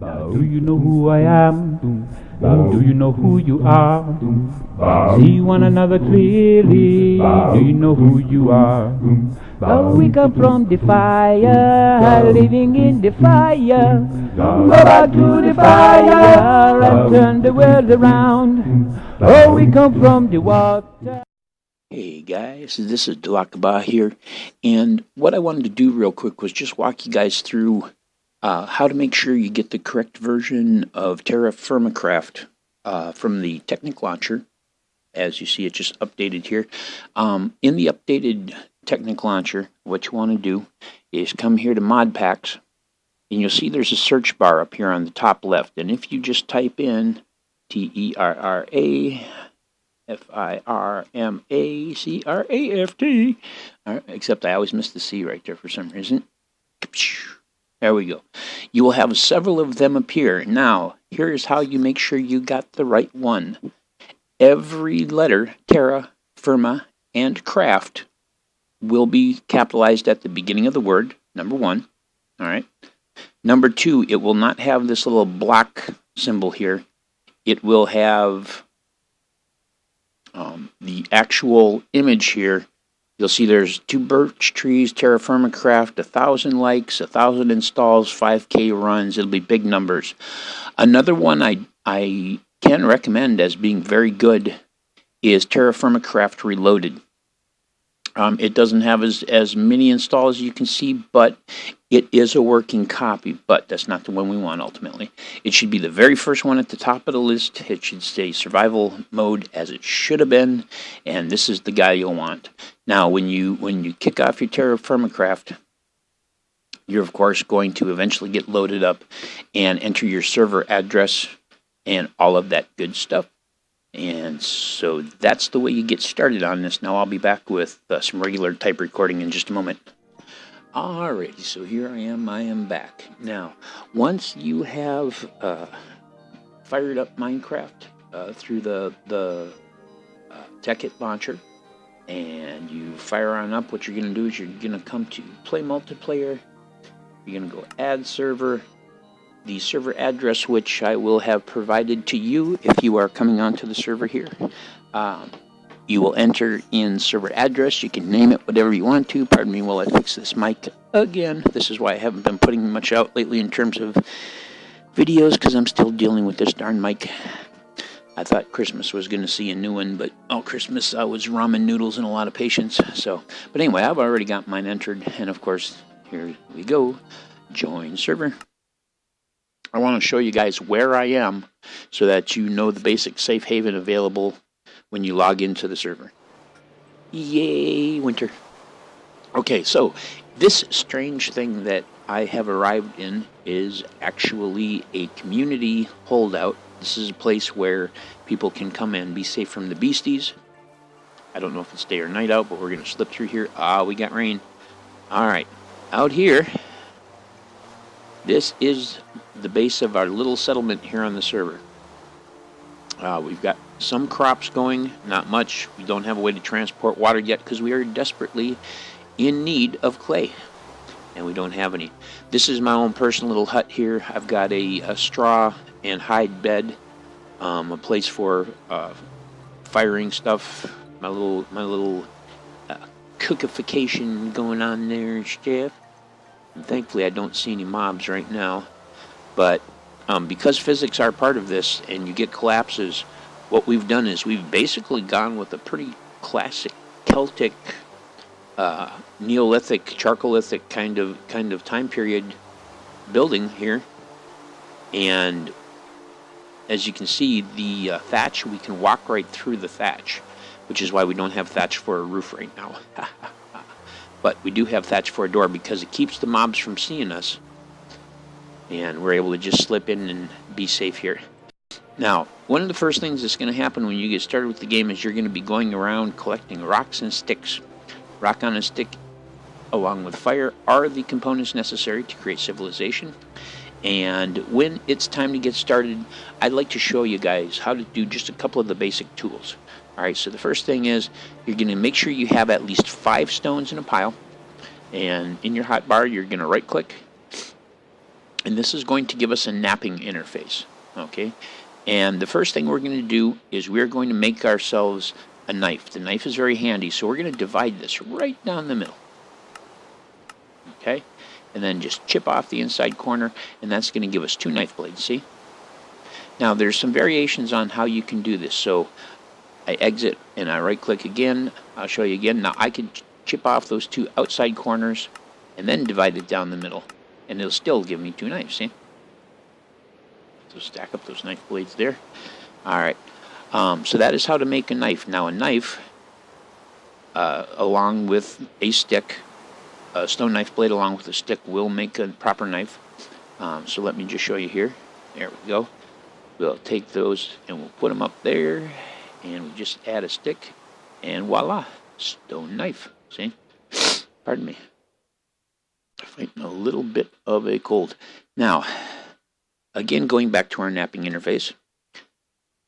Do you know who I am? Do you know who you are? See one another clearly. Do you know who you are? Oh, we come from the fire, living in the fire. Go back to the fire and turn the world around. Oh, we come from the water. Hey guys, this is Delakaba here, and what I wanted to do real quick was just walk you guys through how to make sure you get the correct version of TerraFirmaCraft from the Technic launcher. As you see, it just updated here. In the updated Technic launcher, what you want to do is come here to Mod Packs, and you'll see there's a search bar up here on the top left, and if you just type in TerraFirmaCraft, except I always miss the C right there for some reason. There we go. You will have several of them appear. Now, here's how you make sure you got the right one. Every letter, Terra, Firma, and Craft, will be capitalized at the beginning of the word, number one. All right. Number two, it will not have this little block symbol here. It will have the actual image here. You'll see there's 2 birch trees, TerraFirmaCraft, 1,000 likes, 1,000 installs, 5K runs. It'll be big numbers. Another one I can recommend as being very good is TerraFirmaCraft Reloaded. It doesn't have as many installs as you can see, but it is a working copy, but that's not the one we want ultimately. It should be the very first one at the top of the list. It should stay survival mode as it should have been, and this is the guy you'll want. Now, when you kick off your TerraFirmaCraft, you're of course going to eventually get loaded up and enter your server address and all of that good stuff. And so that's the way you get started on this. Now I'll be back with some regular type recording in just a moment. Alrighty, so here I am back. Now, once you have fired up Minecraft through the Technic launcher, and you fire on up, what you're going to do is you're going to come to Play Multiplayer. You're going to go Add Server. The server address, which I will have provided to you if you are coming onto the server here. You will enter in server address. You can name it whatever you want to. Pardon me while I fix this mic again. This is why I haven't been putting much out lately in terms of videos, because I'm still dealing with this darn mic. I thought Christmas was going to see a new one, but Christmas was ramen noodles and a lot of patience. But anyway, I've already got mine entered, and of course, here we go. Join server. I want to show you guys where I am so that you know the basic safe haven available when you log into the server. Yay, winter. Okay, so this strange thing that I have arrived in is actually a community holdout. This is a place where people can come and be safe from the beasties. I don't know if it's day or night out, but we're going to slip through here. We got rain. All right, out here. This is the base of our little settlement here on the server. We've got some crops going, not much. We don't have a way to transport water yet because we are desperately in need of clay, and we don't have any. This is my own personal little hut here. I've got a straw and hide bed, a place for firing stuff, my little cookification going on there and stuff. And thankfully, I don't see any mobs right now. But because physics are part of this and you get collapses, what we've done is we've basically gone with a pretty classic Celtic, Neolithic, Chalcolithic kind of time period building here. And as you can see, the thatch, we can walk right through the thatch, which is why we don't have thatch for a roof right now. But we do have thatch for a door because it keeps the mobs from seeing us. And we're able to just slip in and be safe here. Now, one of the first things that's going to happen when you get started with the game is you're going to be going around collecting rocks and sticks. Rock on a stick, along with fire, are the components necessary to create civilization. And when it's time to get started, I'd like to show you guys how to do just a couple of the basic tools. Alright, so the first thing is you're going to make sure you have at least 5 stones in a pile. And in your hotbar, you're going to right click And this is going to give us a knapping interface. Okay, and the first thing we're going to do is we're going to make ourselves a knife. The knife is very handy, so we're going to divide this right down the middle. Okay, and then just chip off the inside corner, and that's going to give us 2 knife blades, see? Now there's some variations on how you can do this. So I exit and I right click again. I'll show you again. Now I can chip off those 2 outside corners and then divide it down the middle, and it'll still give me 2 knives, see? So stack up those knife blades there. Alright, so that is how to make a knife. Now a knife, along with a stick, a stone knife blade along with a stick will make a proper knife. So let me just show you here. There we go. We'll take those and we'll put them up there, and we just add a stick, and voila, stone knife. See? Pardon me. Fighting a little bit of a cold. Now, again, going back to our knapping interface,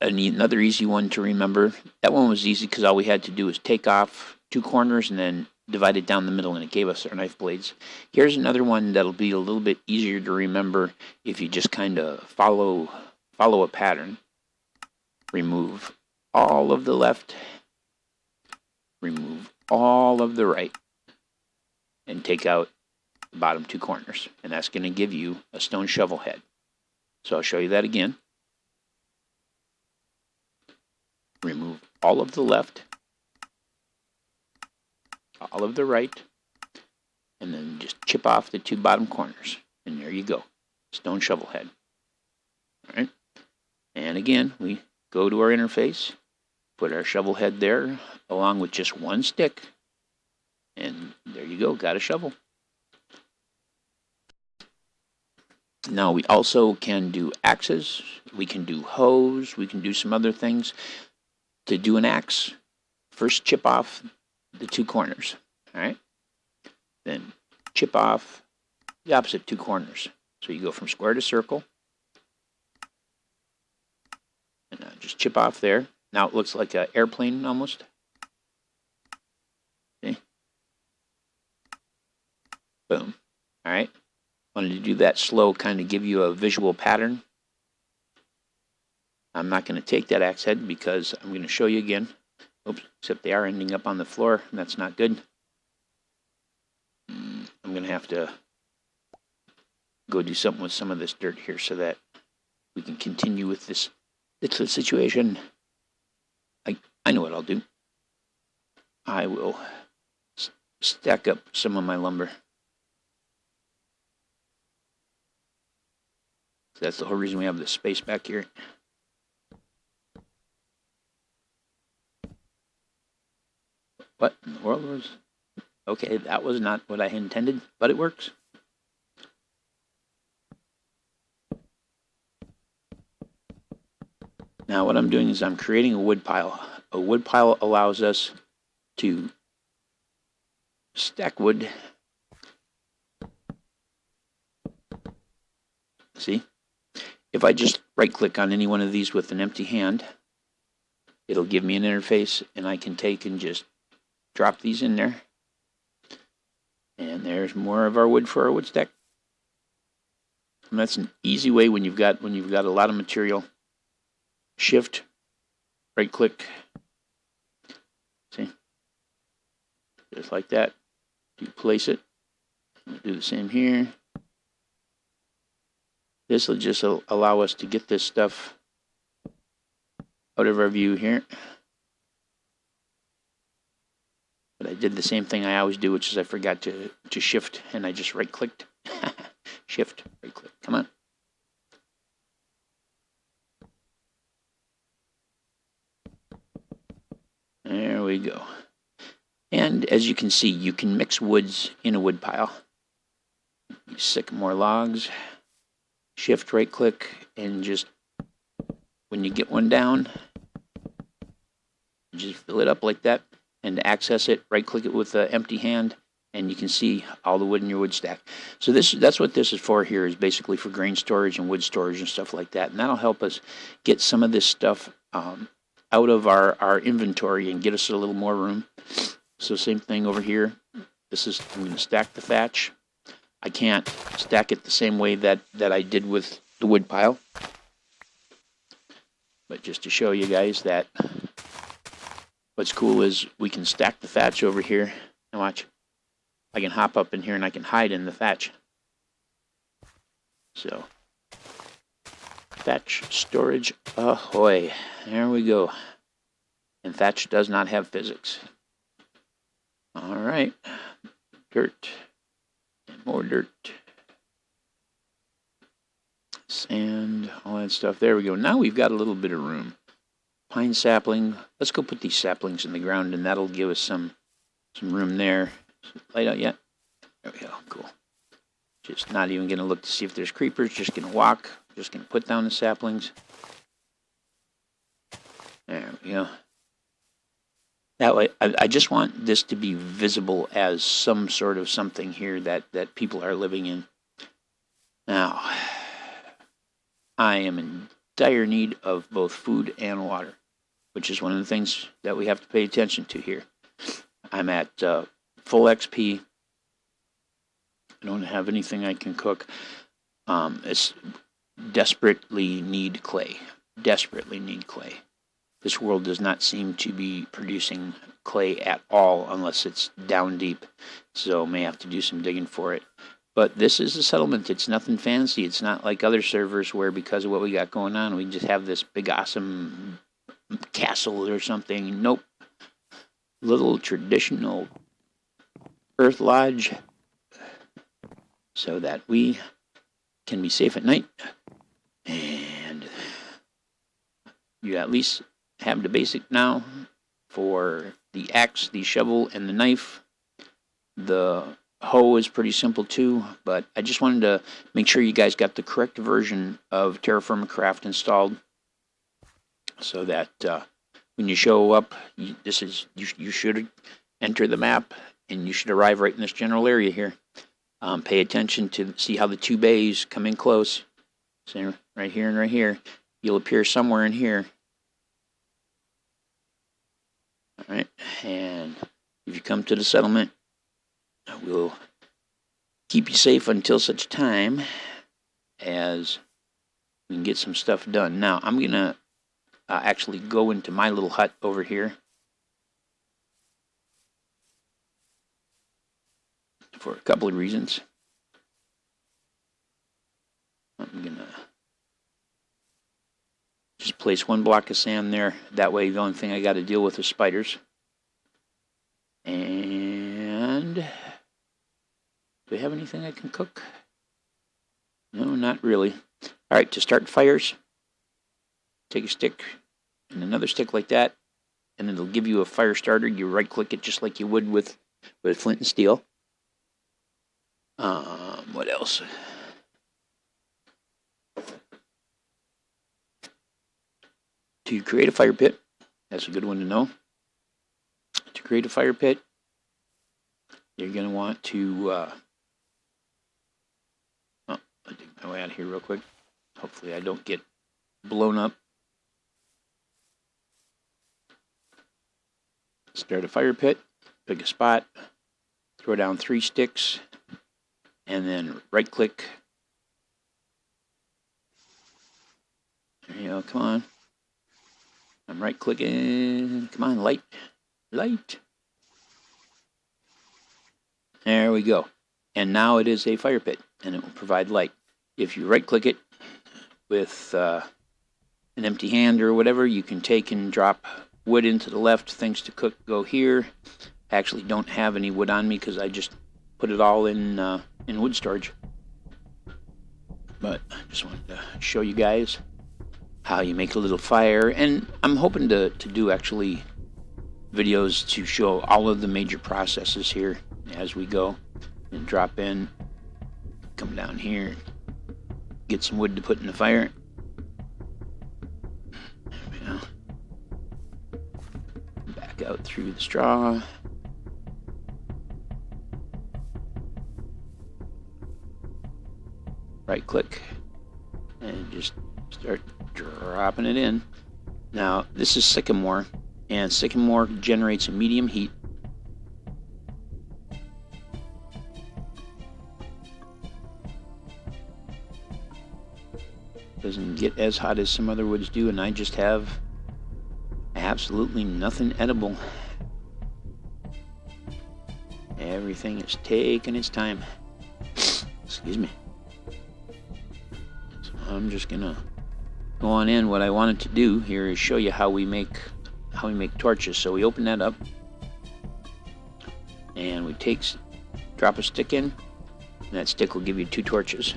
another easy one to remember. That one was easy because all we had to do was take off 2 corners and then divide it down the middle, and it gave us our knife blades. Here's another one that'll be a little bit easier to remember if you just kind of follow a pattern. Remove all of the left, remove all of the right, and take out the bottom 2 corners, and that's going to give you a stone shovel head. So I'll show you that again. Remove all of the left, all of the right, and then just chip off the 2 bottom corners, and there you go, stone shovel head. All right, and again we go to our interface, put our shovel head there along with just 1 stick, and there you go, got a shovel. Now we also can do axes, we can do hoes, we can do some other things. To do an axe, first chip off the 2 corners, alright? Then chip off the opposite 2 corners. So you go from square to circle, and just chip off there. Now it looks like an airplane almost. Okay. Boom. Alright. Wanted to do that slow, kind of give you a visual pattern. I'm not going to take that axe head because I'm going to show you again. Oops, except they are ending up on the floor, and that's not good. I'm going to have to go do something with some of this dirt here so that we can continue with this little situation. I know what I'll do. I will stack up some of my lumber. That's the whole reason we have this space back here. What in the world was... Okay, that was not what I intended, but it works. Now what I'm doing is I'm creating a wood pile. A wood pile allows us to stack wood. See? If I just right click on any one of these with an empty hand, it'll give me an interface, and I can take and just drop these in there. And there's more of our wood for our wood stack. And that's an easy way when you've got a lot of material. Shift, right click. See? Just like that. You place it. We'll do the same here. This will just allow us to get this stuff out of our view here. But I did the same thing I always do, which is I forgot to shift, and I just right clicked. Shift, right click. Come on. There we go. And as you can see, you can mix woods in a wood pile. You sycamore logs. Shift, right click, and just when you get one down, just fill it up like that. And to access it, right click it with an empty hand, and you can see all the wood in your wood stack. So that's what this is for here, is basically for grain storage and wood storage and stuff like that. And that'll help us get some of this stuff out of our inventory and get us a little more room. So same thing over here. I'm going to stack the thatch. I can't stack it the same way that I did with the wood pile. But just to show you guys that what's cool is we can stack the thatch over here. And watch. I can hop up in here and I can hide in the thatch. So, thatch storage ahoy. There we go. And thatch does not have physics. Alright. Dirt. And more dirt. Sand. All that stuff. There we go. Now we've got a little bit of room. Pine sapling. Let's go put these saplings in the ground and that'll give us some room there. Is it light out yet? There we go. Cool. Just not even going to look to see if there's creepers. Just going to walk. Just going to put down the saplings. There we go. That way, I just want this to be visible as some sort of something here that people are living in. Now, I am in dire need of both food and water, which is one of the things that we have to pay attention to here. I'm at full XP. I don't have anything I can cook. It's desperately need clay. Desperately need clay. This world does not seem to be producing clay at all unless it's down deep. So may have to do some digging for it. But this is a settlement. It's nothing fancy. It's not like other servers where because of what we got going on, we just have this big awesome castle or something. Nope. Little traditional earth lodge so that we can be safe at night. And you at least have the basic now for the axe, the shovel, and the knife. The hoe is pretty simple too, but I just wanted to make sure you guys got the correct version of TerraFirmaCraft installed so that when you show up, you should enter the map and you should arrive right in this general area here. Pay attention to see how the two bays come in close. So right here and right here. You'll appear somewhere in here. Alright, and if you come to the settlement, we'll keep you safe until such time as we can get some stuff done. Now, I'm going to actually go into my little hut over here for a couple of reasons. I'm going to just place one block of sand there. That way, the only thing I got to deal with is spiders. And do we have anything I can cook? No, not really. All right, to start fires, take a stick and another stick like that, and it'll give you a fire starter. You right-click it just like you would with flint and steel. What else? To create a fire pit, that's a good one to know. To create a fire pit, you're going to want to, I'll dig my way out of here real quick. Hopefully I don't get blown up. Start a fire pit, pick a spot, throw down 3 sticks, and then right click. There you go, come on. I'm right clicking. Come on, light. Light. There we go. And now it is a fire pit, and it will provide light. If you right click it with an empty hand or whatever, you can take and drop wood into the left. Things to cook go here. I actually don't have any wood on me because I just put it all in wood storage. But I just wanted to show you guys how you make a little fire, and I'm hoping to do actually videos to show all of the major processes here as we go, and drop in, come down here, get some wood to put in the fire. There we go. Back out through the straw. Right click and just start dropping it in. Now, this is sycamore, and sycamore generates a medium heat. Doesn't get as hot as some other woods do, and I just have absolutely nothing edible. Everything is taking its time. Excuse me. So I'm just gonna go on in. What I wanted to do here is show you how we make torches. So we open that up, and we drop a stick in, and that stick will give you 2 torches.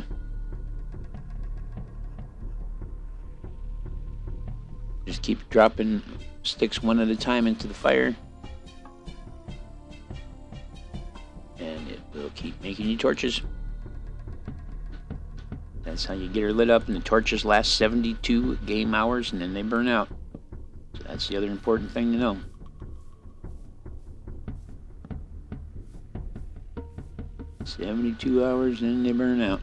Just keep dropping sticks one at a time into the fire, and it will keep making you torches. That's how you get her lit up, and the torches last 72 game hours, and then they burn out. So that's the other important thing to know. "72 hours, then they burn out."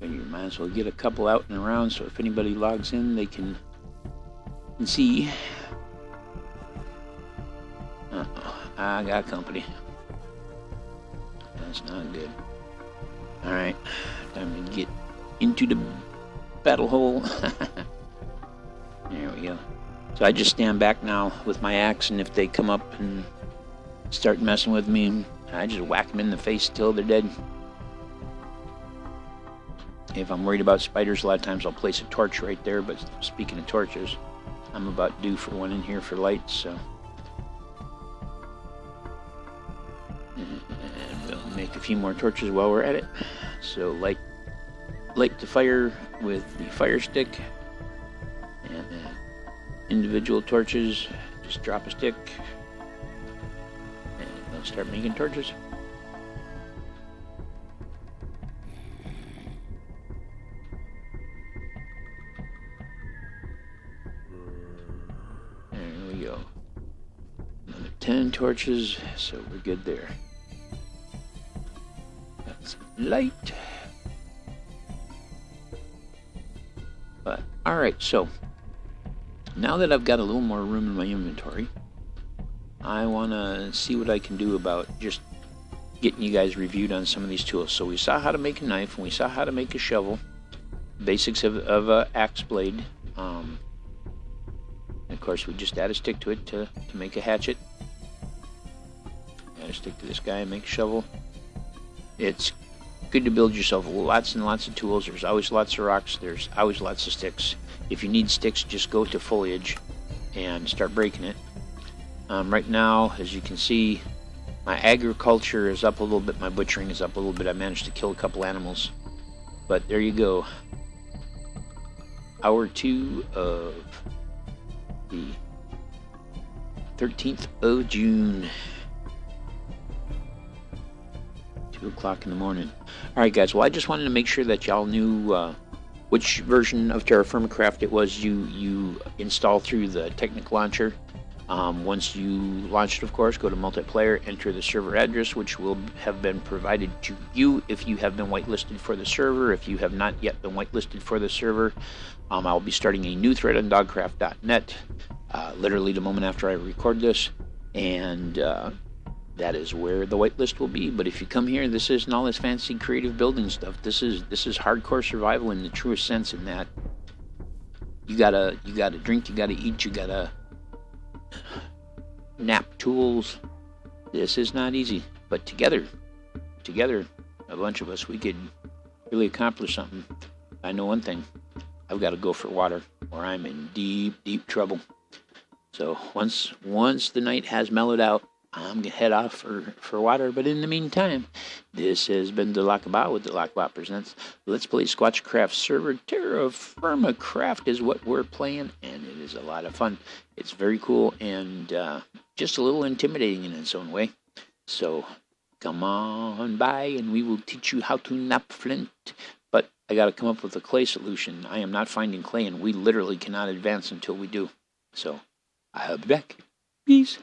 And you might as well get a couple out and around, so if anybody logs in, they can see. I got company. That's not good. Alright, time to get into the battle hole. There we go. So I just stand back now with my axe, and if they come up and start messing with me, I just whack them in the face till they're dead. If I'm worried about spiders, a lot of times I'll place a torch right there, but speaking of torches, I'm about due for one in here for lights, so. And we'll make a few more torches while we're at it. So light the fire with the fire stick, and individual torches, just drop a stick, and we'll start making torches. There we go. Another 10 torches, so we're good there. Got some light. But, alright, so now that I've got a little more room in my inventory, I want to see what I can do about just getting you guys reviewed on some of these tools. So we saw how to make a knife, and we saw how to make a shovel, basics of an axe blade. And of course, we just add a stick to it to make a hatchet. Add a stick to this guy and make a shovel. It's good to build yourself lots and lots of tools. There's always lots of rocks. There's always lots of sticks. If you need sticks, just go to foliage and start breaking it. Right now, as you can see, my agriculture is up a little bit. My butchering is up a little bit. I managed to kill a couple animals. But there you go. Hour 2 of the 13th of June. 2 o'clock in the morning. Alright guys, well I just wanted to make sure that y'all knew which version of TerraFirmaCraft it was you install through the Technic launcher. Once you launch it, of course, go to multiplayer, enter the server address, which will have been provided to you if you have been whitelisted for the server. If you have not yet been whitelisted for the server, I'll be starting a new thread on dogcraft.net literally the moment after I record this, and that is where the whitelist will be. But if you come here, this isn't all this fancy creative building stuff. This is hardcore survival in the truest sense, in that you gotta drink, you gotta eat, you gotta nap tools. This is not easy, but together, a bunch of us, we could really accomplish something. I know one thing: I've got to go for water, or I'm in deep trouble. So once the night has mellowed out, I'm gonna head off for water. But in the meantime, this has been the Lockabot with the Lockabot Presents Let's Play Squatchcraft server. TerraFirmaCraft is what we're playing, and it is a lot of fun. It's very cool and just a little intimidating in its own way. So come on by, and we will teach you how to knap flint. But I got to come up with a clay solution. I am not finding clay, and we literally cannot advance until we do. So I'll be back. Peace.